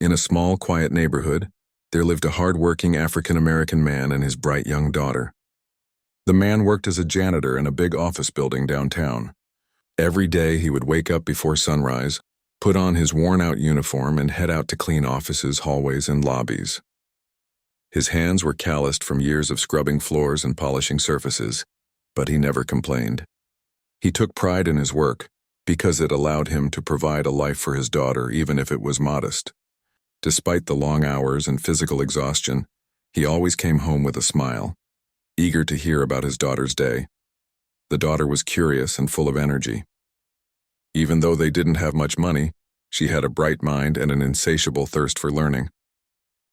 In a small, quiet neighborhood, there lived a hard-working African-American man and his bright young daughter. The man worked as a janitor in a big office building downtown. Every day he would wake up before sunrise, put on his worn-out uniform, and head out to clean offices, hallways, and lobbies. His hands were calloused from years of scrubbing floors and polishing surfaces, but he never complained. He took pride in his work because it allowed him to provide a life for his daughter, even if it was modest. Despite the long hours and physical exhaustion, he always came home with a smile, eager to hear about his daughter's day. The daughter was curious and full of energy. Even though they didn't have much money, she had a bright mind and an insatiable thirst for learning.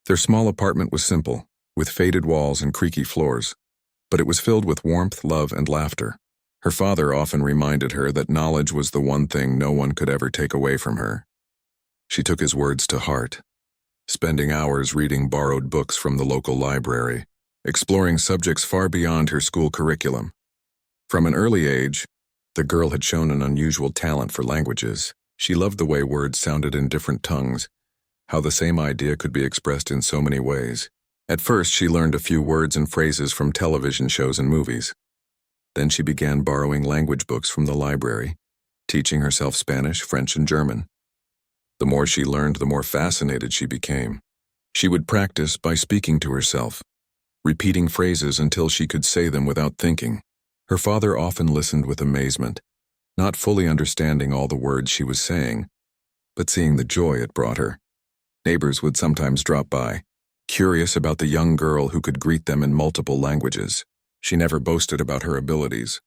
Their small apartment was simple, with faded walls and creaky floors, but it was filled with warmth, love, and laughter. Her father often reminded her that knowledge was the one thing no one could ever take away from her. She took his words to heart, spending hours reading borrowed books from the local library, exploring subjects far beyond her school curriculum. From an early age, the girl had shown an unusual talent for languages. She loved the way words sounded in different tongues, how the same idea could be expressed in so many ways. At first, she learned a few words and phrases from television shows and movies. Then she began borrowing language books from the library, teaching herself Spanish, French, and German. The more she learned, the more fascinated she became. She would practice by speaking to herself, repeating phrases until she could say them without thinking. Her father often listened with amazement, not fully understanding all the words she was saying, but seeing the joy it brought her. Neighbors would sometimes drop by, curious about the young girl who could greet them in multiple languages. She never boasted about her abilities.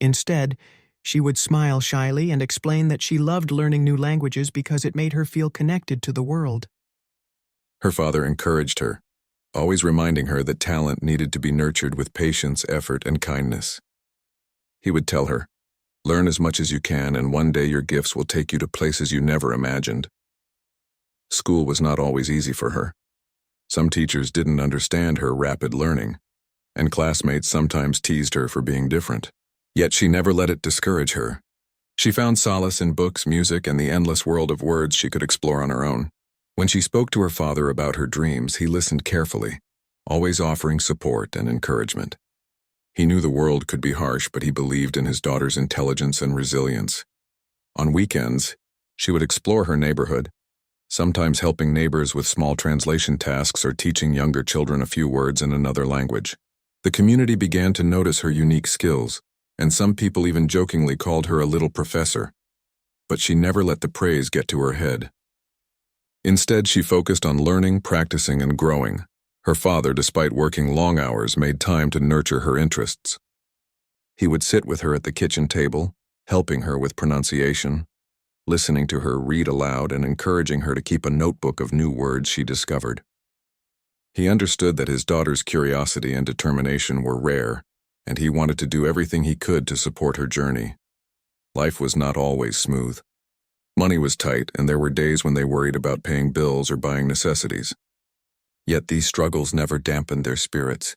Instead, she would smile shyly and explain that she loved learning new languages because it made her feel connected to the world. Her father encouraged her, always reminding her that talent needed to be nurtured with patience, effort, and kindness. He would tell her, "Learn as much as you can, and one day your gifts will take you to places you never imagined." School was not always easy for her. Some teachers didn't understand her rapid learning, and classmates sometimes teased her for being different. Yet she never let it discourage her. She found solace in books, music, and the endless world of words she could explore on her own. When she spoke to her father about her dreams, he listened carefully, always offering support and encouragement. He knew the world could be harsh, but he believed in his daughter's intelligence and resilience. On weekends, she would explore her neighborhood, sometimes helping neighbors with small translation tasks or teaching younger children a few words in another language. The community began to notice her unique skills, and some people even jokingly called her a little professor. But she never let the praise get to her head. Instead, she focused on learning, practicing, and growing. Her father, despite working long hours, made time to nurture her interests. He would sit with her at the kitchen table, helping her with pronunciation, listening to her read aloud, and encouraging her to keep a notebook of new words she discovered. He understood that his daughter's curiosity and determination were rare, and he wanted to do everything he could to support her journey. Life was not always smooth. Money was tight, and there were days when they worried about paying bills or buying necessities. Yet these struggles never dampened their spirits.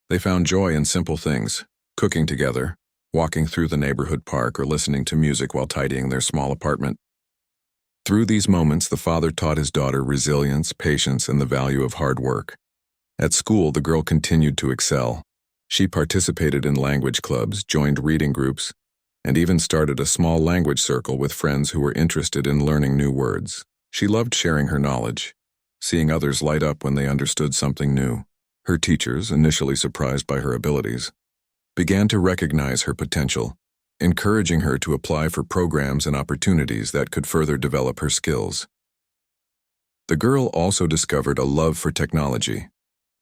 They found joy in simple things, cooking together, walking through the neighborhood park, or listening to music while tidying their small apartment. Through these moments, the father taught his daughter resilience, patience, and the value of hard work. At school, the girl continued to excel. She participated in language clubs, joined reading groups, and even started a small language circle with friends who were interested in learning new words. She loved sharing her knowledge, seeing others light up when they understood something new. Her teachers, initially surprised by her abilities, began to recognize her potential, encouraging her to apply for programs and opportunities that could further develop her skills. The girl also discovered a love for technology.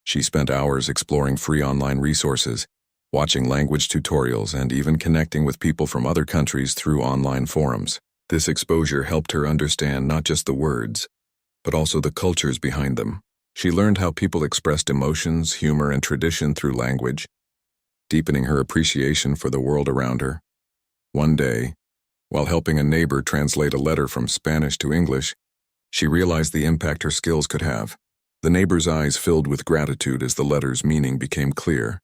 She spent hours exploring free online resources, watching language tutorials, and even connecting with people from other countries through online forums. This exposure helped her understand not just the words, but also the cultures behind them. She learned how people expressed emotions, humor, and tradition through language, deepening her appreciation for the world around her. One day, while helping a neighbor translate a letter from Spanish to English, she realized the impact her skills could have. The neighbor's eyes filled with gratitude as the letter's meaning became clear.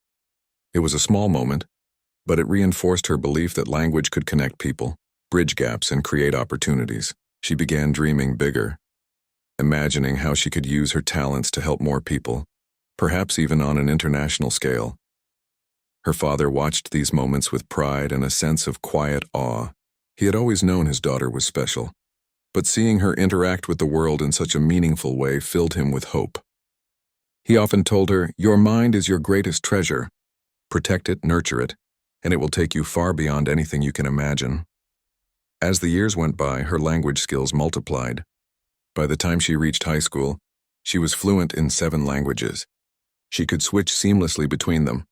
It was a small moment, but it reinforced her belief that language could connect people, bridge gaps, and create opportunities. She began dreaming bigger. imagining how she could use her talents to help more people, perhaps even on an international scale. Her father watched these moments with pride and a sense of quiet awe. He had always known his daughter was special, but seeing her interact with the world in such a meaningful way filled him with hope. He often told her, "Your mind is your greatest treasure. Protect it, nurture it, and it will take you far beyond anything you can imagine." As the years went by, her language skills multiplied. By the time she reached high school, she was fluent in 7 languages. She could switch seamlessly between them,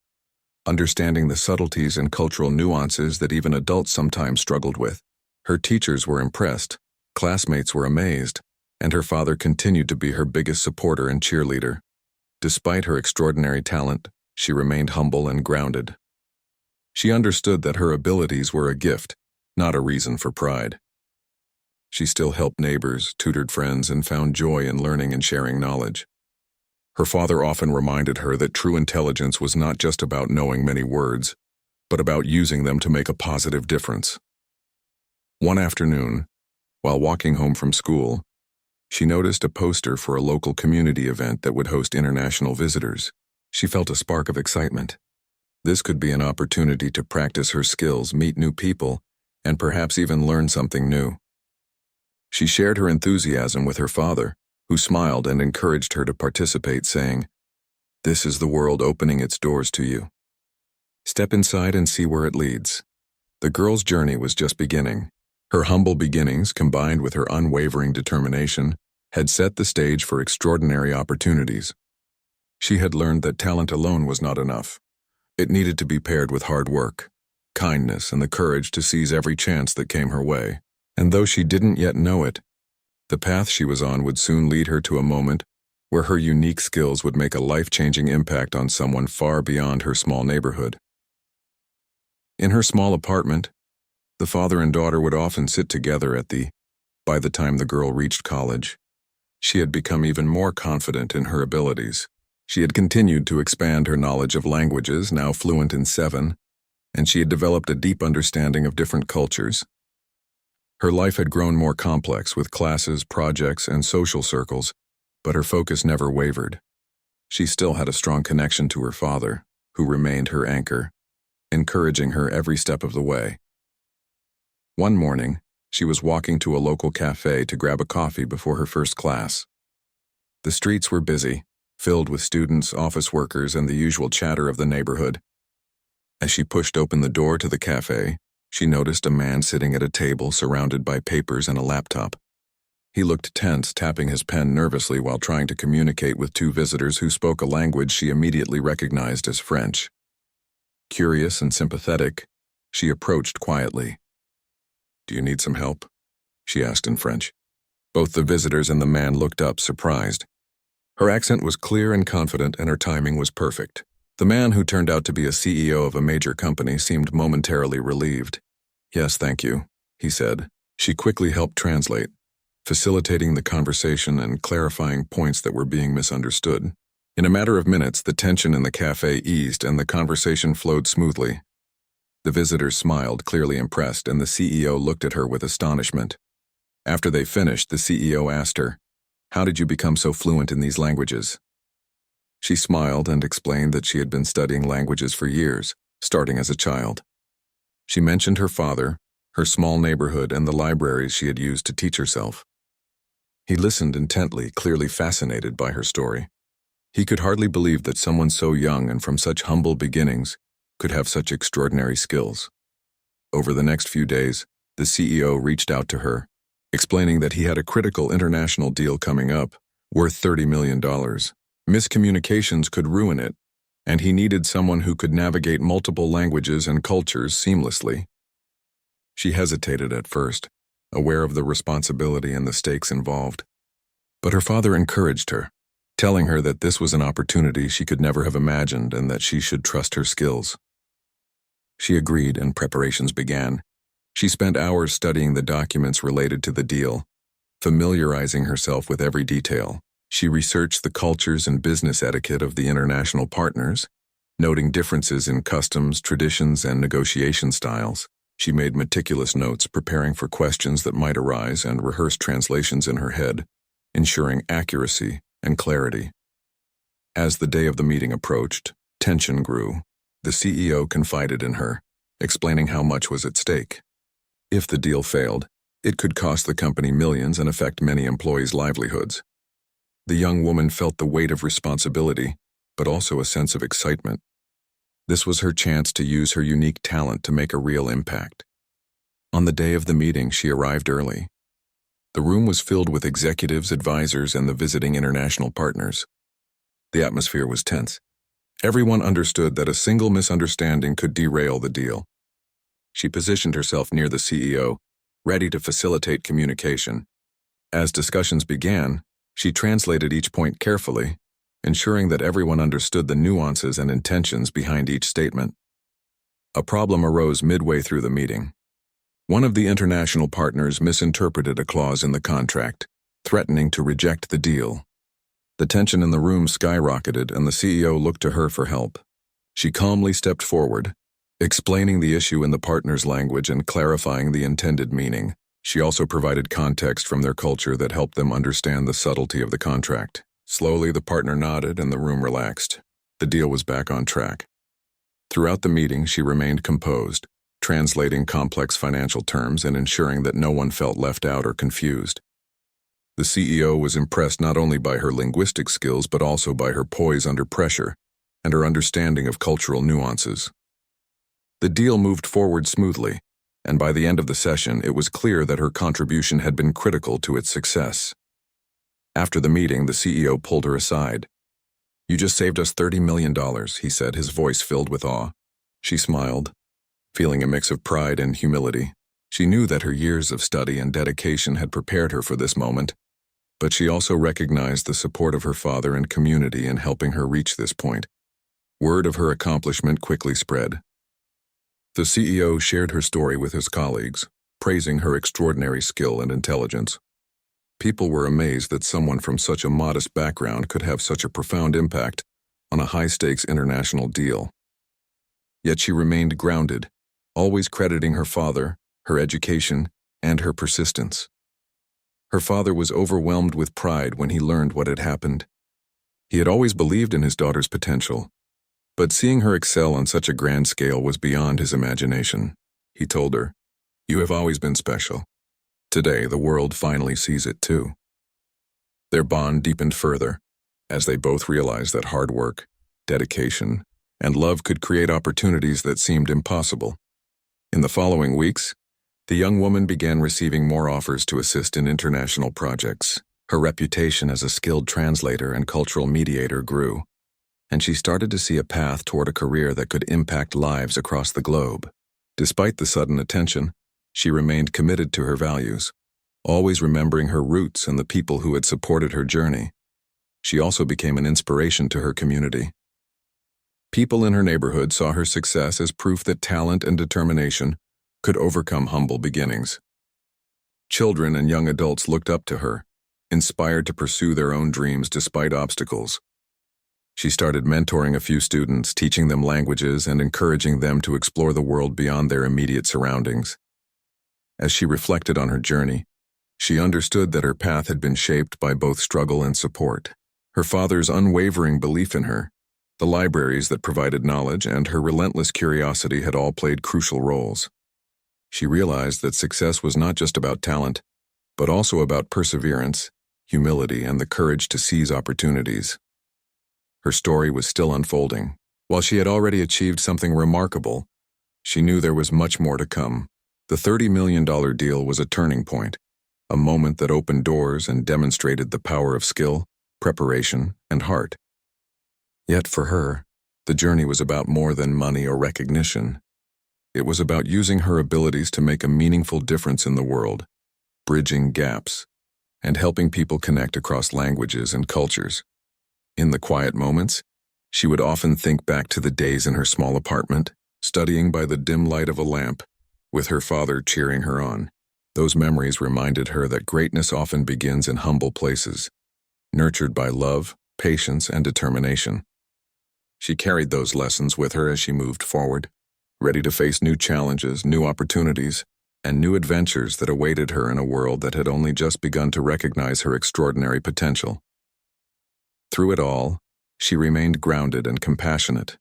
understanding the subtleties and cultural nuances that even adults sometimes struggled with. Her teachers were impressed, classmates were amazed, and her father continued to be her biggest supporter and cheerleader. Despite her extraordinary talent, she remained humble and grounded. She understood that her abilities were a gift, not a reason for pride. She still helped neighbors, tutored friends, and found joy in learning and sharing knowledge. Her father often reminded her that true intelligence was not just about knowing many words, but about using them to make a positive difference. One afternoon, while walking home from school, she noticed a poster for a local community event that would host international visitors. She felt a spark of excitement. This could be an opportunity to practice her skills, meet new people, and perhaps even learn something new. She shared her enthusiasm with her father, who smiled and encouraged her to participate, saying, "This is the world opening its doors to you. Step inside and see where it leads." The girl's journey was just beginning. Her humble beginnings, combined with her unwavering determination, had set the stage for extraordinary opportunities. She had learned that talent alone was not enough. It needed to be paired with hard work, kindness, and the courage to seize every chance that came her way. And though she didn't yet know it, the path she was on would soon lead her to a moment where her unique skills would make a life-changing impact on someone far beyond her small neighborhood. In her small apartment, the father and daughter would often sit together by the time the girl reached college. She had become even more confident in her abilities. She had continued to expand her knowledge of languages, now fluent in 7, and she had developed a deep understanding of different cultures. Her life had grown more complex with classes, projects, and social circles, but her focus never wavered. She still had a strong connection to her father, who remained her anchor, encouraging her every step of the way. One morning, she was walking to a local cafe to grab a coffee before her first class. The streets were busy, filled with students, office workers, and the usual chatter of the neighborhood. As she pushed open the door to the cafe, she noticed a man sitting at a table surrounded by papers and a laptop. He looked tense, tapping his pen nervously while trying to communicate with 2 visitors who spoke a language she immediately recognized as French. Curious and sympathetic, she approached quietly. "Do you need some help?" she asked in French. Both the visitors and the man looked up, surprised. Her accent was clear and confident, and her timing was perfect. The man, who turned out to be a CEO of a major company, seemed momentarily relieved. "Yes, thank you," he said. She quickly helped translate, facilitating the conversation and clarifying points that were being misunderstood. In a matter of minutes, the tension in the cafe eased and the conversation flowed smoothly. The visitors smiled, clearly impressed, and the CEO looked at her with astonishment. After they finished, the CEO asked her, "How did you become so fluent in these languages?" She smiled and explained that she had been studying languages for years, starting as a child. She mentioned her father, her small neighborhood, and the libraries she had used to teach herself. He listened intently, clearly fascinated by her story. He could hardly believe that someone so young and from such humble beginnings could have such extraordinary skills. Over the next few days, the CEO reached out to her, explaining that he had a critical international deal coming up, worth $30 million. Miscommunications could ruin it, and he needed someone who could navigate multiple languages and cultures seamlessly. She hesitated at first, aware of the responsibility and the stakes involved. But her father encouraged her, telling her that this was an opportunity she could never have imagined and that she should trust her skills. She agreed, and preparations began. She spent hours studying the documents related to the deal, familiarizing herself with every detail. She researched the cultures and business etiquette of the international partners, noting differences in customs, traditions, and negotiation styles. She made meticulous notes, preparing for questions that might arise, and rehearsed translations in her head, ensuring accuracy and clarity. As the day of the meeting approached, tension grew. The CEO confided in her, explaining how much was at stake. If the deal failed, it could cost the company millions and affect many employees' livelihoods. The young woman felt the weight of responsibility, but also a sense of excitement. This was her chance to use her unique talent to make a real impact. On the day of the meeting, she arrived early. The room was filled with executives, advisors, and the visiting international partners. The atmosphere was tense. Everyone understood that a single misunderstanding could derail the deal. She positioned herself near the CEO, ready to facilitate communication. As discussions began, she translated each point carefully, ensuring that everyone understood the nuances and intentions behind each statement. A problem arose midway through the meeting. One of the international partners misinterpreted a clause in the contract, threatening to reject the deal. The tension in the room skyrocketed, and the CEO looked to her for help. She calmly stepped forward, explaining the issue in the partner's language and clarifying the intended meaning. She also provided context from their culture that helped them understand the subtlety of the contract. Slowly, the partner nodded and the room relaxed. The deal was back on track. Throughout the meeting, she remained composed, translating complex financial terms and ensuring that no one felt left out or confused. The CEO was impressed not only by her linguistic skills but also by her poise under pressure and her understanding of cultural nuances. The deal moved forward smoothly, and by the end of the session, it was clear that her contribution had been critical to its success. After the meeting, the CEO pulled her aside. "You just saved us $30 million, he said, his voice filled with awe. She smiled, feeling a mix of pride and humility. She knew that her years of study and dedication had prepared her for this moment, but she also recognized the support of her father and community in helping her reach this point. Word of her accomplishment quickly spread. The CEO shared her story with his colleagues, praising her extraordinary skill and intelligence. People were amazed that someone from such a modest background could have such a profound impact on a high-stakes international deal. Yet she remained grounded, always crediting her father, her education, and her persistence. Her father was overwhelmed with pride when he learned what had happened. He had always believed in his daughter's potential, but seeing her excel on such a grand scale was beyond his imagination. He told her, "You have always been special. Today, the world finally sees it too." Their bond deepened further, as they both realized that hard work, dedication, and love could create opportunities that seemed impossible. In the following weeks, the young woman began receiving more offers to assist in international projects. Her reputation as a skilled translator and cultural mediator grew, and she started to see a path toward a career that could impact lives across the globe. Despite the sudden attention, she remained committed to her values, always remembering her roots and the people who had supported her journey. She also became an inspiration to her community. People in her neighborhood saw her success as proof that talent and determination could overcome humble beginnings. Children and young adults looked up to her, inspired to pursue their own dreams despite obstacles. She started mentoring a few students, teaching them languages and encouraging them to explore the world beyond their immediate surroundings. As she reflected on her journey, she understood that her path had been shaped by both struggle and support. Her father's unwavering belief in her, the libraries that provided knowledge, and her relentless curiosity had all played crucial roles. She realized that success was not just about talent, but also about perseverance, humility, and the courage to seize opportunities. Her story was still unfolding. While she had already achieved something remarkable, she knew there was much more to come. The $30 million deal was a turning point, a moment that opened doors and demonstrated the power of skill, preparation, and heart. Yet for her, the journey was about more than money or recognition. It was about using her abilities to make a meaningful difference in the world, bridging gaps, and helping people connect across languages and cultures. In the quiet moments, she would often think back to the days in her small apartment, studying by the dim light of a lamp, with her father cheering her on. Those memories reminded her that greatness often begins in humble places, nurtured by love, patience, and determination. She carried those lessons with her as she moved forward, ready to face new challenges, new opportunities, and new adventures that awaited her in a world that had only just begun to recognize her extraordinary potential. Through it all, she remained grounded and compassionate.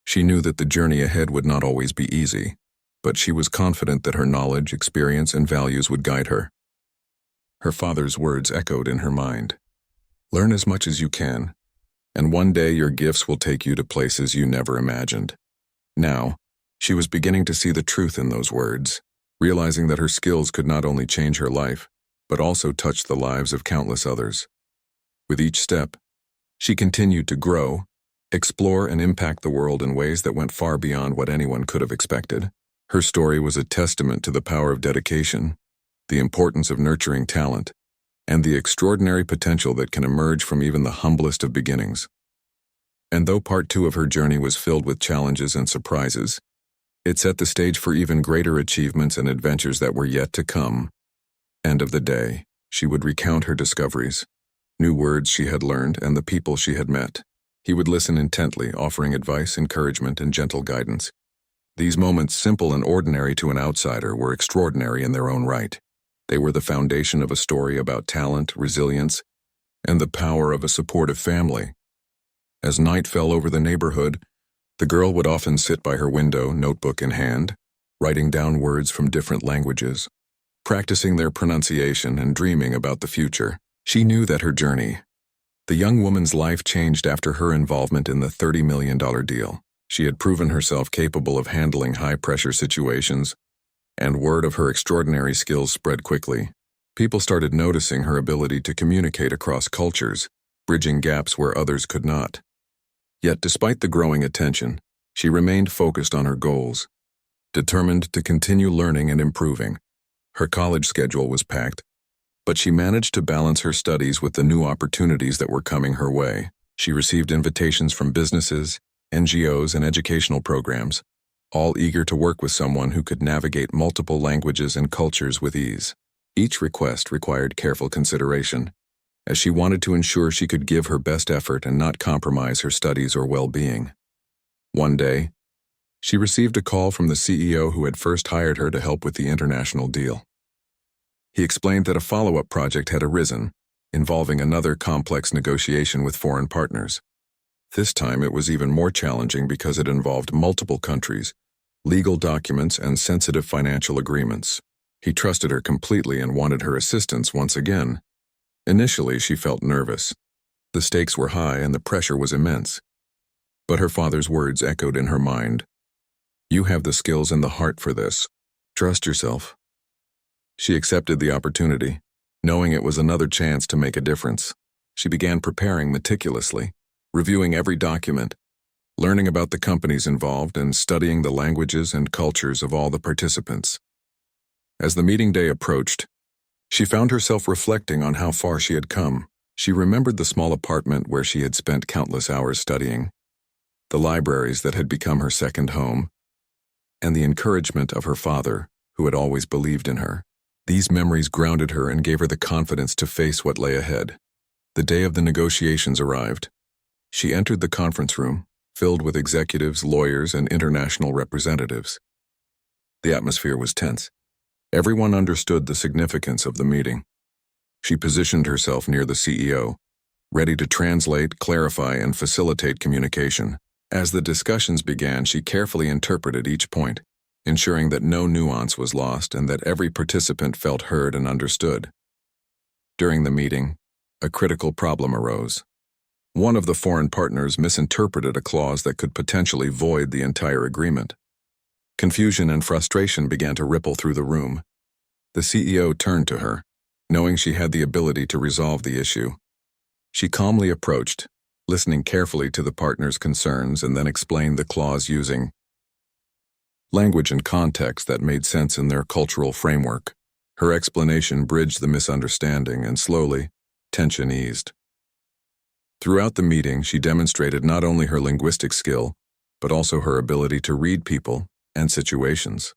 She knew that the journey ahead would not always be easy, but she was confident that her knowledge, experience, and values would guide her. Her father's words echoed in her mind. Learn as much as you can, and one day your gifts will take you to places you never imagined. Now, she was beginning to see the truth in those words, realizing that her skills could not only change her life, but also touch the lives of countless others. With each step, she continued to grow, explore, and impact the world in ways that went far beyond what anyone could have expected. Her story was a testament to the power of dedication, the importance of nurturing talent, and the extraordinary potential that can emerge from even the humblest of beginnings. And though part 2 of her journey was filled with challenges and surprises, it set the stage for even greater achievements and adventures that were yet to come. End of the day, she would recount her discoveries, new words she had learned, and the people she had met. He would listen intently, offering advice, encouragement, and gentle guidance. These moments, simple and ordinary to an outsider, were extraordinary in their own right. They were the foundation of a story about talent, resilience, and the power of a supportive family. As night fell over the neighborhood, the girl would often sit by her window, notebook in hand, writing down words from different languages, practicing their pronunciation and dreaming about the future. She knew that her journey, the young woman's life, changed after her involvement in the $30 million deal. She had proven herself capable of handling high-pressure situations, and word of her extraordinary skills spread quickly. People started noticing her ability to communicate across cultures, bridging gaps where others could not. Yet despite the growing attention, she remained focused on her goals, determined to continue learning and improving. Her college schedule was packed, but she managed to balance her studies with the new opportunities that were coming her way. She received invitations from businesses, NGOs, and educational programs, all eager to work with someone who could navigate multiple languages and cultures with ease. Each request required careful consideration, as she wanted to ensure she could give her best effort and not compromise her studies or well-being. One day, she received a call from the CEO who had first hired her to help with the international deal. He explained that a follow-up project had arisen, involving another complex negotiation with foreign partners. This time it was even more challenging because it involved multiple countries, legal documents, and sensitive financial agreements. He trusted her completely and wanted her assistance once again. Initially, she felt nervous. The stakes were high and the pressure was immense. But her father's words echoed in her mind. You have the skills and the heart for this. Trust yourself. She accepted the opportunity, knowing it was another chance to make a difference. She began preparing meticulously, reviewing every document, learning about the companies involved, and studying the languages and cultures of all the participants. As the meeting day approached, she found herself reflecting on how far she had come. She remembered the small apartment where she had spent countless hours studying, the libraries that had become her second home, and the encouragement of her father, who had always believed in her. These memories grounded her and gave her the confidence to face what lay ahead. The day of the negotiations arrived. She entered the conference room, filled with executives, lawyers, and international representatives. The atmosphere was tense. Everyone understood the significance of the meeting. She positioned herself near the CEO, ready to translate, clarify, and facilitate communication. As the discussions began, she carefully interpreted each point, ensuring that no nuance was lost and that every participant felt heard and understood. During the meeting, a critical problem arose. One of the foreign partners misinterpreted a clause that could potentially void the entire agreement. Confusion and frustration began to ripple through the room. The CEO turned to her, knowing she had the ability to resolve the issue. She calmly approached, listening carefully to the partner's concerns, and then explained the clause using language and context that made sense in their cultural framework. Her explanation bridged the misunderstanding, and slowly, tension eased. Throughout the meeting, she demonstrated not only her linguistic skill, but also her ability to read people and situations.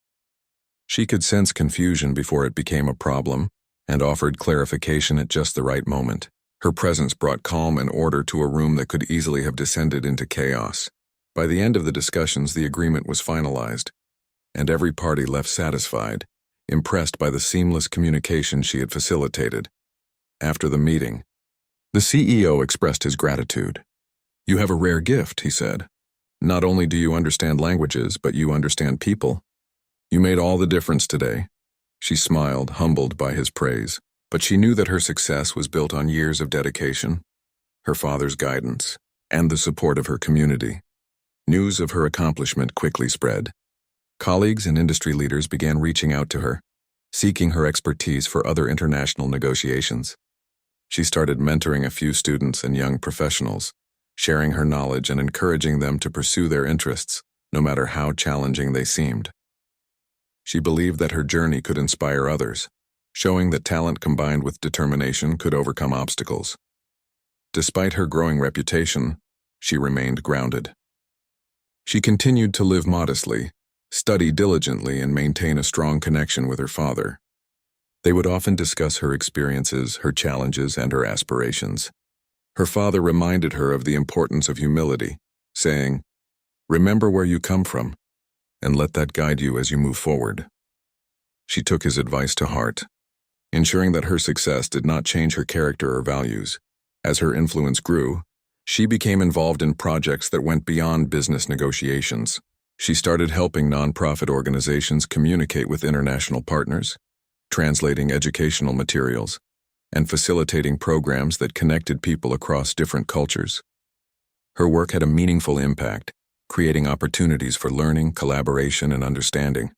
She could sense confusion before it became a problem and offered clarification at just the right moment. Her presence brought calm and order to a room that could easily have descended into chaos. By the end of the discussions, the agreement was finalized, and every party left satisfied, impressed by the seamless communication she had facilitated. After the meeting, the CEO expressed his gratitude. "You have a rare gift," he said. "Not only do you understand languages, but you understand people. You made all the difference today." She smiled, humbled by his praise, but she knew that her success was built on years of dedication, her father's guidance, and the support of her community. News of her accomplishment quickly spread. Colleagues and industry leaders began reaching out to her, seeking her expertise for other international negotiations. She started mentoring a few students and young professionals, sharing her knowledge and encouraging them to pursue their interests, no matter how challenging they seemed. She believed that her journey could inspire others, showing that talent combined with determination could overcome obstacles. Despite her growing reputation, she remained grounded. She continued to live modestly, study diligently, and maintain a strong connection with her father. They would often discuss her experiences, her challenges, and her aspirations. Her father reminded her of the importance of humility, saying, "Remember where you come from, and let that guide you as you move forward." She took his advice to heart, ensuring that her success did not change her character or values. As her influence grew, she became involved in projects that went beyond business negotiations. She started helping nonprofit organizations communicate with international partners, translating educational materials, and facilitating programs that connected people across different cultures. Her work had a meaningful impact, creating opportunities for learning, collaboration, and understanding.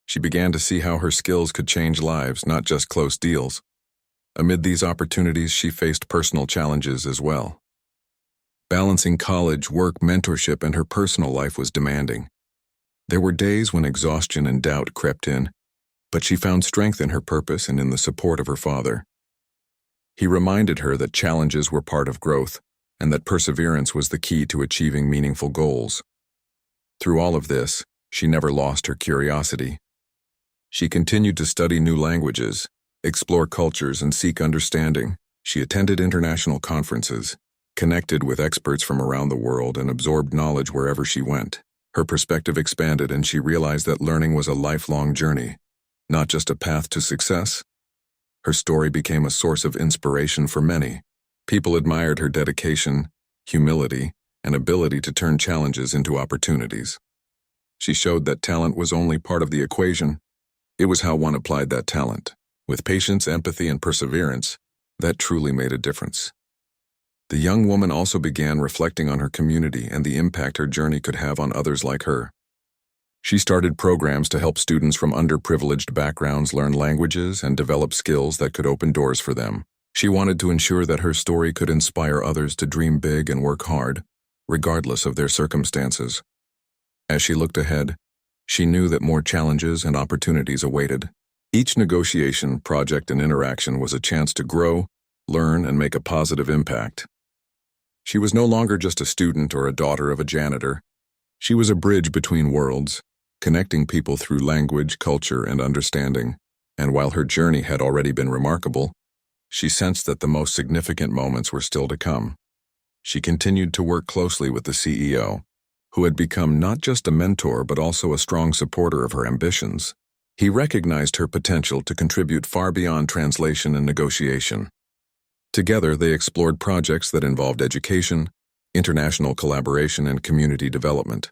She began to see how her skills could change lives, not just close deals. Amid these opportunities, she faced personal challenges as well. Balancing college, work, mentorship, and her personal life was demanding. There were days when exhaustion and doubt crept in, but she found strength in her purpose and in the support of her father. He reminded her that challenges were part of growth, and that perseverance was the key to achieving meaningful goals. Through all of this, she never lost her curiosity. She continued to study new languages, explore cultures, and seek understanding. She attended international conferences, connected with experts from around the world, and absorbed knowledge wherever she went. Her perspective expanded, and she realized that learning was a lifelong journey, not just a path to success. Her story became a source of inspiration for many. People admired her dedication, humility, and ability to turn challenges into opportunities. She showed that talent was only part of the equation. It was how one applied that talent. With patience, empathy, and perseverance, that truly made a difference. The young woman also began reflecting on her community and the impact her journey could have on others like her. She started programs to help students from underprivileged backgrounds learn languages and develop skills that could open doors for them. She wanted to ensure that her story could inspire others to dream big and work hard, regardless of their circumstances. As she looked ahead, she knew that more challenges and opportunities awaited. Each negotiation, project, and interaction was a chance to grow, learn, and make a positive impact. She was no longer just a student or a daughter of a janitor. She was a bridge between worlds, connecting people through language, culture, and understanding. And while her journey had already been remarkable, she sensed that the most significant moments were still to come. She continued to work closely with the CEO, who had become not just a mentor but also a strong supporter of her ambitions. He recognized her potential to contribute far beyond translation and negotiation. Together, they explored projects that involved education, international collaboration, and community development.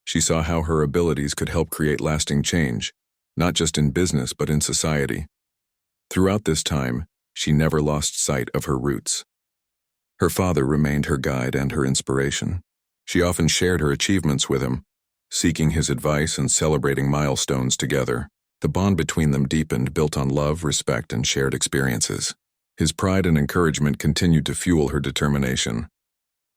She saw how her abilities could help create lasting change, not just in business but in society. Throughout this time, she never lost sight of her roots. Her father remained her guide and her inspiration. She often shared her achievements with him, seeking his advice and celebrating milestones together. The bond between them deepened, built on love, respect, and shared experiences. His pride and encouragement continued to fuel her determination.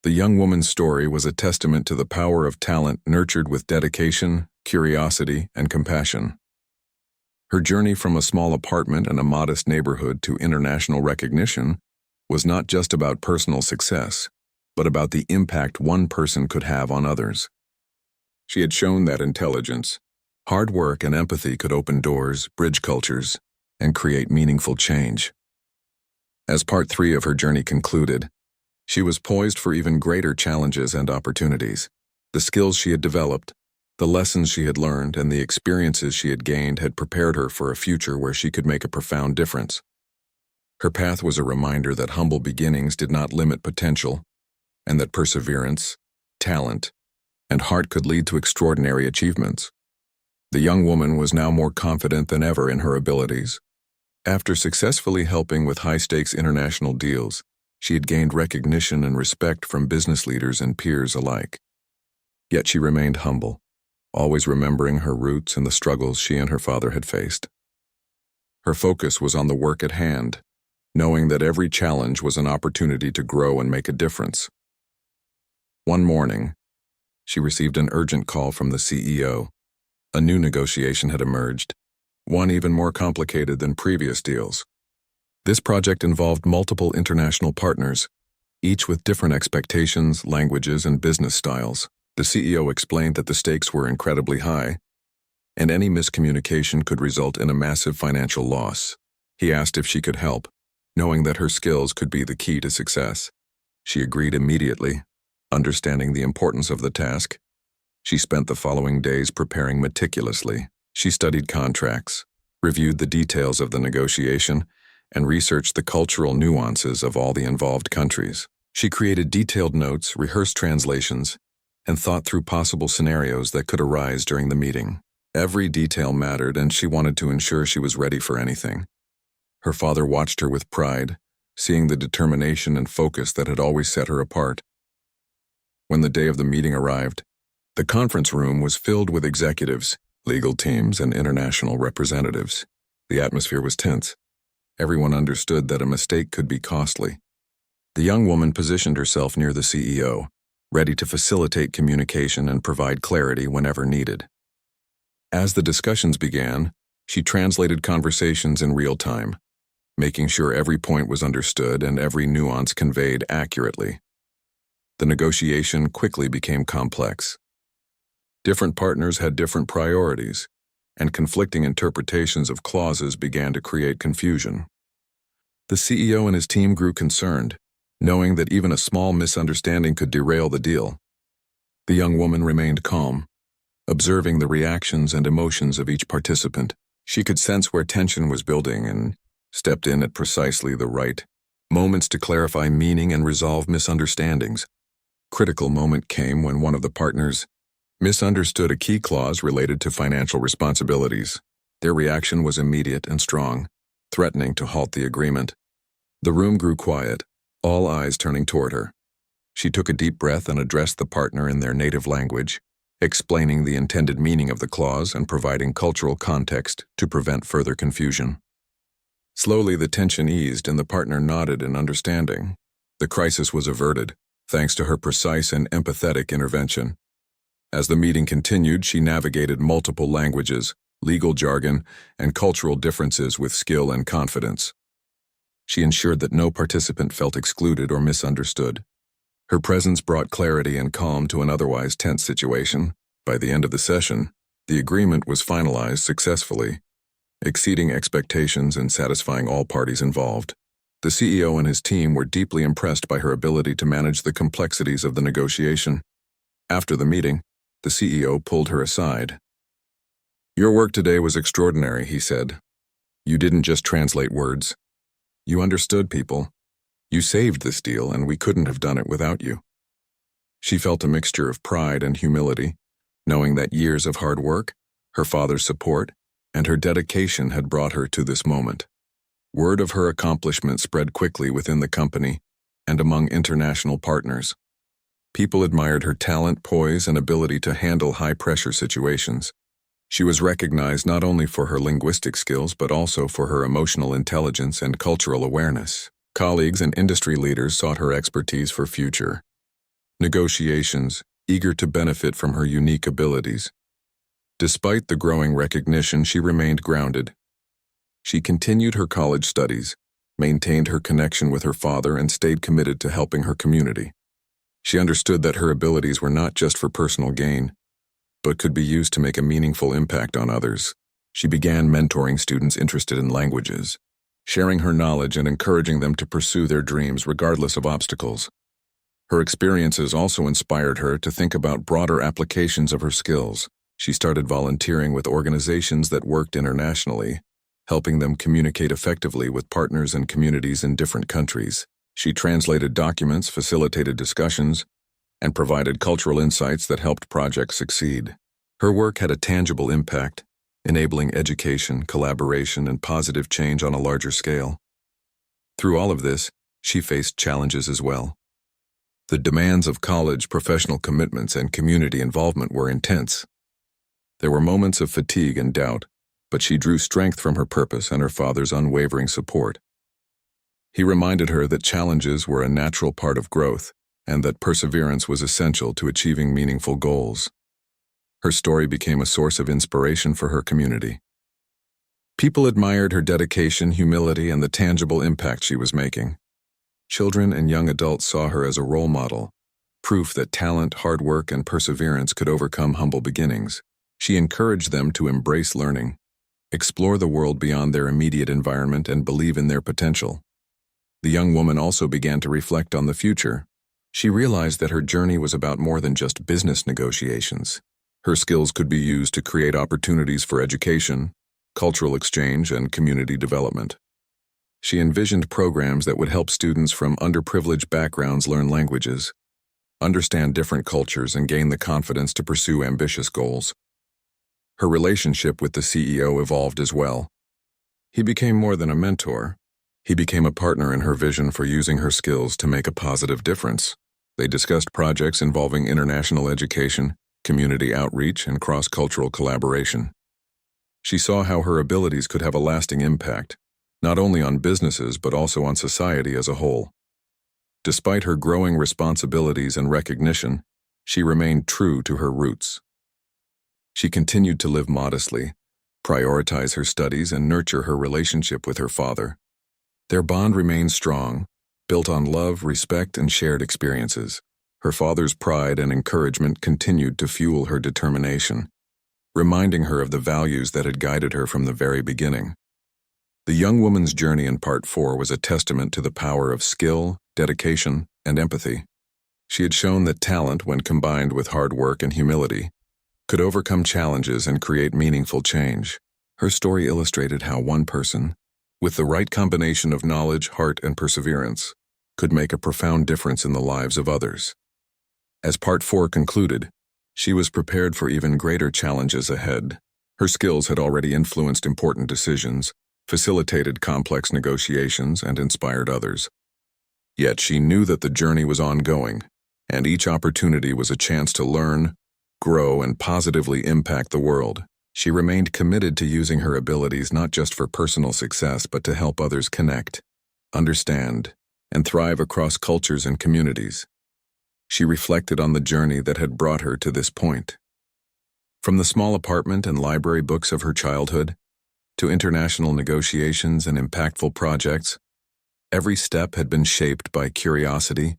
The young woman's story was a testament to the power of talent nurtured with dedication, curiosity, and compassion. Her journey from a small apartment and a modest neighborhood to international recognition was not just about personal success, but about the impact one person could have on others. She had shown that intelligence, hard work, and empathy could open doors, bridge cultures, and create meaningful change. As part 3 of her journey concluded, she was poised for even greater challenges and opportunities. The skills she had developed, The lessons she had learned and the experiences she had gained had prepared her for a future where she could make a profound difference. Her path was a reminder that humble beginnings did not limit potential, and that perseverance, talent, and heart could lead to extraordinary achievements. The young woman was now more confident than ever in her abilities. After successfully helping with high-stakes international deals, she had gained recognition and respect from business leaders and peers alike. Yet she remained humble, always remembering her roots and the struggles she and her father had faced. Her focus was on the work at hand, knowing that every challenge was an opportunity to grow and make a difference. One morning, she received an urgent call from the CEO. A new negotiation had emerged, one even more complicated than previous deals. This project involved multiple international partners, each with different expectations, languages, and business styles. The CEO explained that the stakes were incredibly high, and any miscommunication could result in a massive financial loss. He asked if she could help, knowing that her skills could be the key to success. She agreed immediately, understanding the importance of the task. She spent the following days preparing meticulously. She studied contracts, reviewed the details of the negotiation, and researched the cultural nuances of all the involved countries. She created detailed notes, rehearsed translations, and thought through possible scenarios that could arise during the meeting. Every detail mattered, and she wanted to ensure she was ready for anything. Her father watched her with pride, seeing the determination and focus that had always set her apart. When the day of the meeting arrived, the conference room was filled with executives, legal teams, and international representatives. The atmosphere was tense. Everyone understood that a mistake could be costly. The young woman positioned herself near the CEO, ready to facilitate communication and provide clarity whenever needed. As the discussions began, she translated conversations in real time, making sure every point was understood and every nuance conveyed accurately. The negotiation quickly became complex. Different partners had different priorities, and conflicting interpretations of clauses began to create confusion. The CEO and his team grew concerned, knowing that even a small misunderstanding could derail the deal. The young woman remained calm, observing the reactions and emotions of each participant. She could sense where tension was building and stepped in at precisely the right moments to clarify meaning and resolve misunderstandings. Critical moment came when one of the partners misunderstood a key clause related to financial responsibilities. Their reaction was immediate and strong, threatening to halt the agreement. The room grew quiet, all eyes turning toward her. She took a deep breath and addressed the partner in their native language, explaining the intended meaning of the clause and providing cultural context to prevent further confusion. Slowly, the tension eased and the partner nodded in understanding. The crisis was averted, thanks to her precise and empathetic intervention. As the meeting continued, she navigated multiple languages, legal jargon, and cultural differences with skill and confidence. She ensured that no participant felt excluded or misunderstood. Her presence brought clarity and calm to an otherwise tense situation. By the end of the session, the agreement was finalized successfully, exceeding expectations and satisfying all parties involved. The CEO and his team were deeply impressed by her ability to manage the complexities of the negotiation. After the meeting, the CEO pulled her aside. "Your work today was extraordinary," he said. "You didn't just translate words. You understood people. You saved this deal, and we couldn't have done it without you." She felt a mixture of pride and humility, knowing that years of hard work, her father's support, and her dedication had brought her to this moment. Word of her accomplishment spread quickly within the company and among international partners. People admired her talent, poise, and ability to handle high-pressure situations. She was recognized not only for her linguistic skills but also for her emotional intelligence and cultural awareness. Colleagues and industry leaders sought her expertise for future negotiations, eager to benefit from her unique abilities. Despite the growing recognition, she remained grounded. She continued her college studies, maintained her connection with her father, and stayed committed to helping her community. She understood that her abilities were not just for personal gain, but could be used to make a meaningful impact on others. She began mentoring students interested in languages, sharing her knowledge and encouraging them to pursue their dreams regardless of obstacles. Her experiences also inspired her to think about broader applications of her skills. She started volunteering with organizations that worked internationally, helping them communicate effectively with partners and communities in different countries. She translated documents, facilitated discussions, and provided cultural insights that helped projects succeed. Her work had a tangible impact, enabling education, collaboration, and positive change on a larger scale. Through all of this, she faced challenges as well. The demands of college, professional commitments, and community involvement were intense. There were moments of fatigue and doubt, but she drew strength from her purpose and her father's unwavering support. He reminded her that challenges were a natural part of growth and that perseverance was essential to achieving meaningful goals. Her story became a source of inspiration for her community. People admired her dedication, humility, and the tangible impact she was making. Children and young adults saw her as a role model, proof that talent, hard work, and perseverance could overcome humble beginnings. She encouraged them to embrace learning, explore the world beyond their immediate environment, and believe in their potential. The young woman also began to reflect on the future. She realized that her journey was about more than just business negotiations. Her skills could be used to create opportunities for education, cultural exchange, and community development. She envisioned programs that would help students from underprivileged backgrounds learn languages, understand different cultures, and gain the confidence to pursue ambitious goals. Her relationship with the CEO evolved as well. He became more than a mentor. He became a partner in her vision for using her skills to make a positive difference. They discussed projects involving international education, community outreach, and cross-cultural collaboration. She saw how her abilities could have a lasting impact, not only on businesses but also on society as a whole. Despite her growing responsibilities and recognition, she remained true to her roots. She continued to live modestly, prioritize her studies, and nurture her relationship with her father. Their bond remained strong, built on love, respect, and shared experiences. Her father's pride and encouragement continued to fuel her determination, reminding her of the values that had guided her from the very beginning. The young woman's journey in Part 4 was a testament to the power of skill, dedication, and empathy. She had shown that talent, when combined with hard work and humility, could overcome challenges and create meaningful change. Her story illustrated how one person, with the right combination of knowledge, heart, and perseverance, could make a profound difference in the lives of others. As Part 4 concluded, she was prepared for even greater challenges ahead. Her skills had already influenced important decisions, facilitated complex negotiations, and inspired others. Yet she knew that the journey was ongoing, and each opportunity was a chance to learn, grow, and positively impact the world. She remained committed to using her abilities not just for personal success but to help others connect, understand, and thrive across cultures and communities. She reflected on the journey that had brought her to this point. From the small apartment and library books of her childhood, to international negotiations and impactful projects, every step had been shaped by curiosity,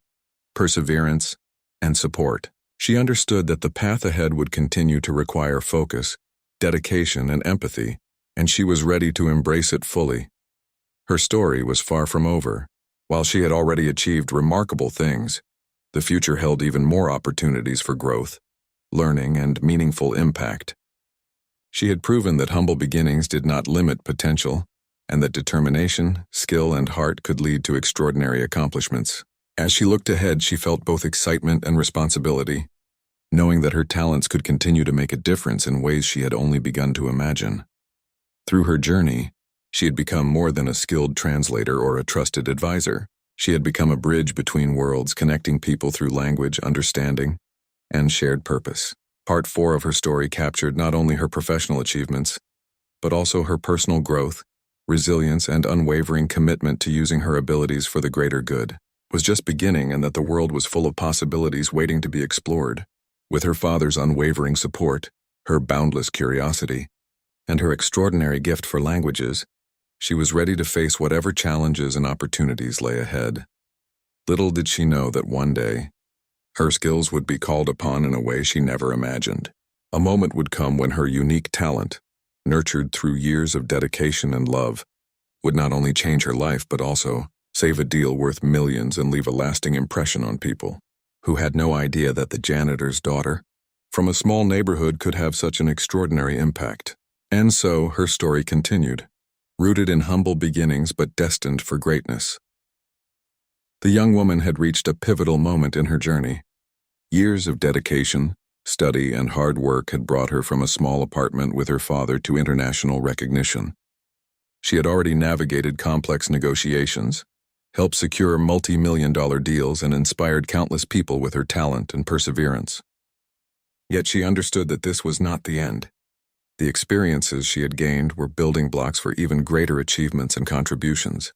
perseverance, and support. She understood that the path ahead would continue to require focus, dedication, and empathy, and she was ready to embrace it fully. Her story was far from over. While she had already achieved remarkable things, the future held even more opportunities for growth, learning, and meaningful impact. She had proven that humble beginnings did not limit potential, and that determination, skill, and heart could lead to extraordinary accomplishments. As she looked ahead, she felt both excitement and responsibility, knowing that her talents could continue to make a difference in ways she had only begun to imagine. Through her journey, she had become more than a skilled translator or a trusted advisor. She had become a bridge between worlds, connecting people through language, understanding, and shared purpose. Part 4 of her story captured not only her professional achievements, but also her personal growth, resilience, and unwavering commitment to using her abilities for the greater good. Was just beginning, and that the world was full of possibilities waiting to be explored. With her father's unwavering support, her boundless curiosity, and her extraordinary gift for languages, she was ready to face whatever challenges and opportunities lay ahead. Little did she know that one day, her skills would be called upon in a way she never imagined. A moment would come when her unique talent, nurtured through years of dedication and love, would not only change her life but also save a deal worth millions and leave a lasting impression on people who had no idea that the janitor's daughter, from a small neighborhood could have such an extraordinary impact. And so her story continued, rooted in humble beginnings but destined for greatness. The young woman had reached a pivotal moment in her journey. Years of dedication, study, and hard work had brought her from a small apartment with her father to international recognition. She had already navigated complex negotiations, helped secure multi-million-dollar deals, and inspired countless people with her talent and perseverance. Yet she understood that this was not the end. The experiences she had gained were building blocks for even greater achievements and contributions.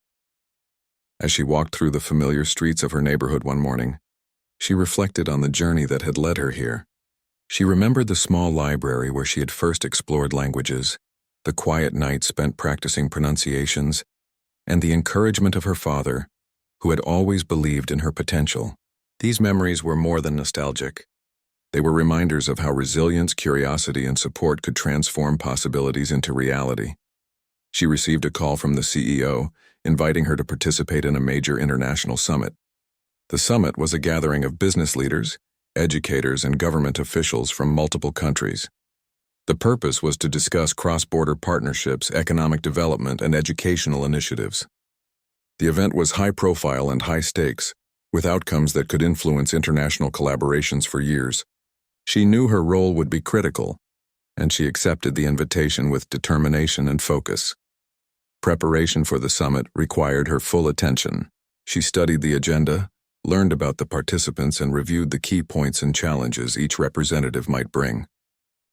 As she walked through the familiar streets of her neighborhood one morning, she reflected on the journey that had led her here. She remembered the small library where she had first explored languages, the quiet nights spent practicing pronunciations, and the encouragement of her father, who had always believed in her potential. These memories were more than nostalgic. They were reminders of how resilience, curiosity, and support could transform possibilities into reality. She received a call from the CEO, inviting her to participate in a major international summit. The summit was a gathering of business leaders, educators, and government officials from multiple countries. The purpose was to discuss cross-border partnerships, economic development, and educational initiatives. The event was high-profile and high-stakes, with outcomes that could influence international collaborations for years. She knew her role would be critical, and she accepted the invitation with determination and focus. Preparation for the summit required her full attention. She studied the agenda, learned about the participants, and reviewed the key points and challenges each representative might bring.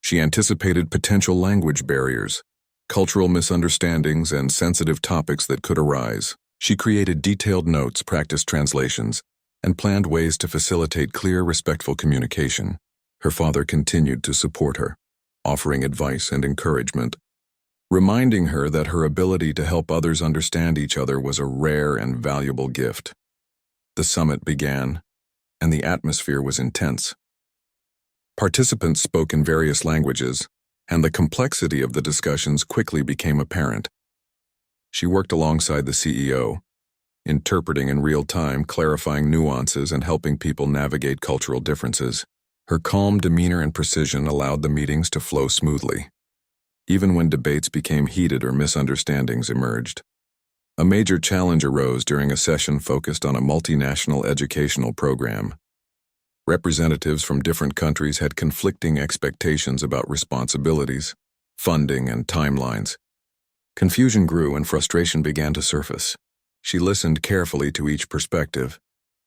She anticipated potential language barriers, cultural misunderstandings, and sensitive topics that could arise. She created detailed notes, practiced translations, and planned ways to facilitate clear, respectful communication. Her father continued to support her, offering advice and encouragement, reminding her that her ability to help others understand each other was a rare and valuable gift. The summit began, and the atmosphere was intense. Participants spoke in various languages, and the complexity of the discussions quickly became apparent. She worked alongside the CEO, interpreting in real time, clarifying nuances, and helping people navigate cultural differences. Her calm demeanor and precision allowed the meetings to flow smoothly, even when debates became heated or misunderstandings emerged. A major challenge arose during a session focused on a multinational educational program. Representatives from different countries had conflicting expectations about responsibilities, funding, and timelines. Confusion grew and frustration began to surface. She listened carefully to each perspective,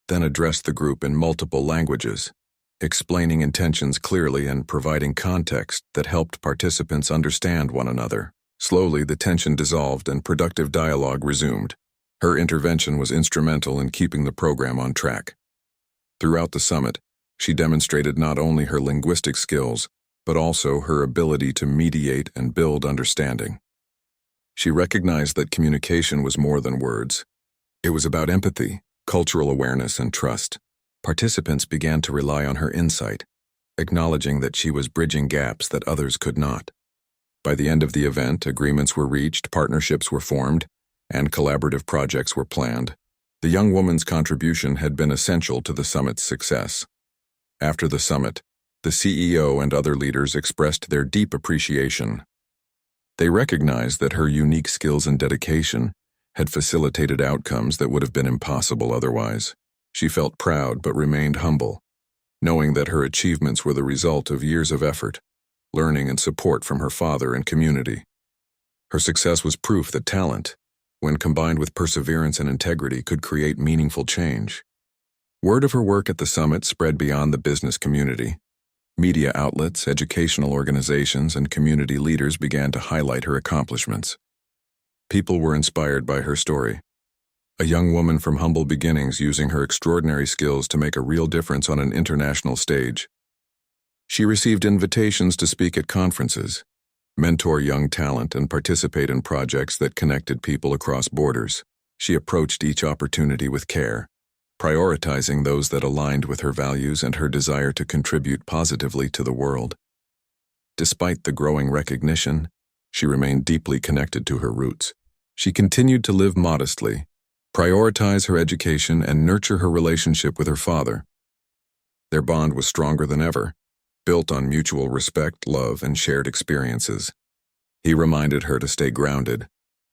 then addressed the group in multiple languages, explaining intentions clearly and providing context that helped participants understand one another. Slowly, the tension dissolved and productive dialogue resumed. Her intervention was instrumental in keeping the program on track. Throughout the summit, she demonstrated not only her linguistic skills, but also her ability to mediate and build understanding. She recognized that communication was more than words. It was about empathy, cultural awareness, and trust. Participants began to rely on her insight, acknowledging that she was bridging gaps that others could not. By the end of the event, agreements were reached, partnerships were formed, and collaborative projects were planned. The young woman's contribution had been essential to the summit's success. After the summit, the CEO and other leaders expressed their deep appreciation. They recognized that her unique skills and dedication had facilitated outcomes that would have been impossible otherwise. She felt proud but remained humble, knowing that her achievements were the result of years of effort, learning, and support from her father and community. Her success was proof that talent, when combined with perseverance and integrity, could create meaningful change. Word of her work at the summit spread beyond the business community. Media outlets, educational organizations, and community leaders began to highlight her accomplishments. People were inspired by her story. A young woman from humble beginnings using her extraordinary skills to make a real difference on an international stage. She received invitations to speak at conferences, mentor young talent, and participate in projects that connected people across borders. She approached each opportunity with care, prioritizing those that aligned with her values and her desire to contribute positively to the world. Despite the growing recognition, she remained deeply connected to her roots. She continued to live modestly, prioritize her education, and nurture her relationship with her father. Their bond was stronger than ever, built on mutual respect, love, and shared experiences. He reminded her to stay grounded,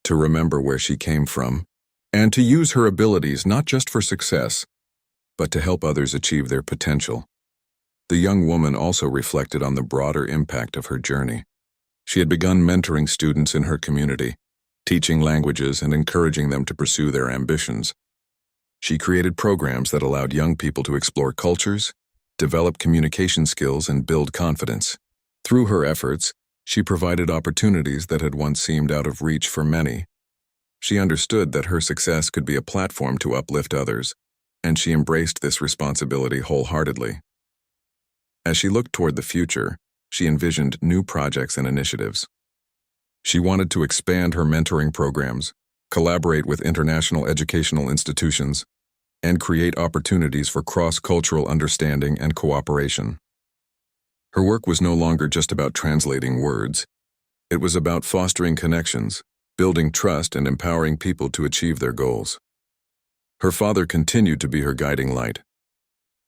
to remember where she came from, and to use her abilities not just for success, but to help others achieve their potential. The young woman also reflected on the broader impact of her journey. She had begun mentoring students in her community, teaching languages and encouraging them to pursue their ambitions. She created programs that allowed young people to explore cultures, develop communication skills, and build confidence. Through her efforts, she provided opportunities that had once seemed out of reach for many. She understood that her success could be a platform to uplift others, and she embraced this responsibility wholeheartedly. As she looked toward the future, she envisioned new projects and initiatives. She wanted to expand her mentoring programs, collaborate with international educational institutions, and create opportunities for cross-cultural understanding and cooperation. Her work was no longer just about translating words. It was about fostering connections, building trust, and empowering people to achieve their goals. Her father continued to be her guiding light.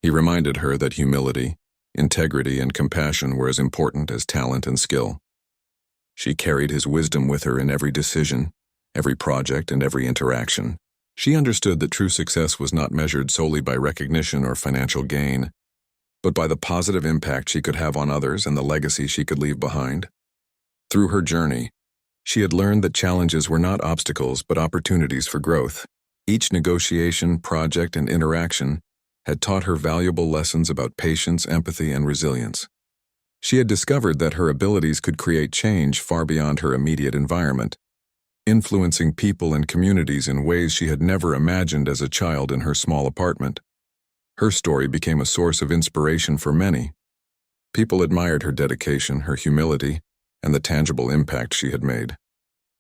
He reminded her that humility, integrity, and compassion were as important as talent and skill. She carried his wisdom with her in every decision, every project, and every interaction. She understood that true success was not measured solely by recognition or financial gain, but by the positive impact she could have on others and the legacy she could leave behind. Through her journey, she had learned that challenges were not obstacles but opportunities for growth. Each negotiation, project, and interaction had taught her valuable lessons about patience, empathy, and resilience. She had discovered that her abilities could create change far beyond her immediate environment, influencing people and communities in ways she had never imagined as a child in her small apartment. Her story became a source of inspiration for many. People admired her dedication, her humility, and the tangible impact she had made.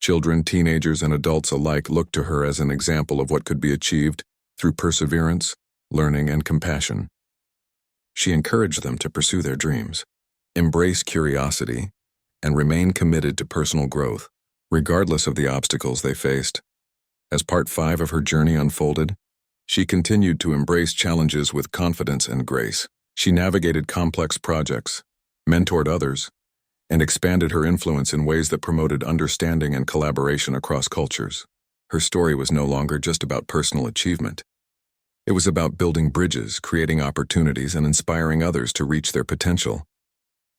Children, teenagers, and adults alike looked to her as an example of what could be achieved through perseverance, learning, and compassion. She encouraged them to pursue their dreams, embrace curiosity, and remain committed to personal growth, regardless of the obstacles they faced. As part 5 of her journey unfolded, she continued to embrace challenges with confidence and grace. She navigated complex projects, mentored others, and expanded her influence in ways that promoted understanding and collaboration across cultures. Her story was no longer just about personal achievement. It was about building bridges, creating opportunities, and inspiring others to reach their potential.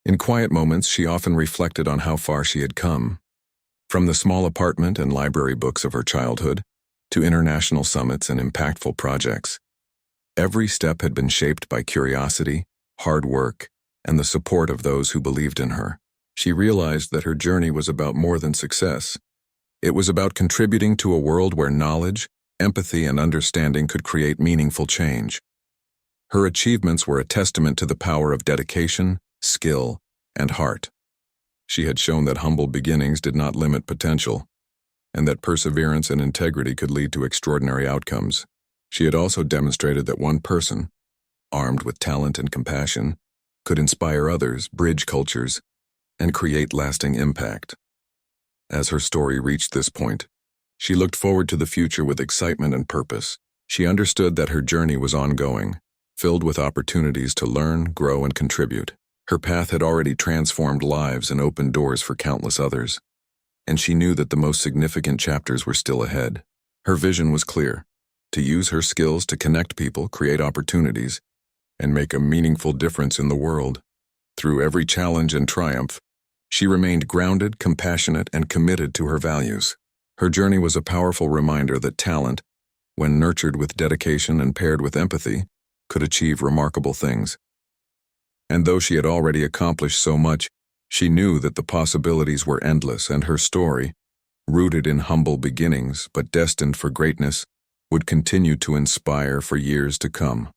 In quiet moments, she often reflected on how far she had come. From the small apartment and library books of her childhood to international summits and impactful projects, every step had been shaped by curiosity, hard work, and the support of those who believed in her. She realized that her journey was about more than success. It was about contributing to a world where knowledge, empathy, and understanding could create meaningful change. Her achievements were a testament to the power of dedication, skill, and heart. She had shown that humble beginnings did not limit potential, and that perseverance and integrity could lead to extraordinary outcomes. She had also demonstrated that one person, armed with talent and compassion, could inspire others, bridge cultures, and create lasting impact. As her story reached this point, she looked forward to the future with excitement and purpose. She understood that her journey was ongoing, filled with opportunities to learn, grow, and contribute. Her path had already transformed lives and opened doors for countless others, and she knew that the most significant chapters were still ahead. Her vision was clear: to use her skills to connect people, create opportunities, and make a meaningful difference in the world. Through every challenge and triumph, she remained grounded, compassionate, and committed to her values. Her journey was a powerful reminder that talent, when nurtured with dedication and paired with empathy, could achieve remarkable things. And though she had already accomplished so much, she knew that the possibilities were endless, and her story, rooted in humble beginnings but destined for greatness, would continue to inspire for years to come.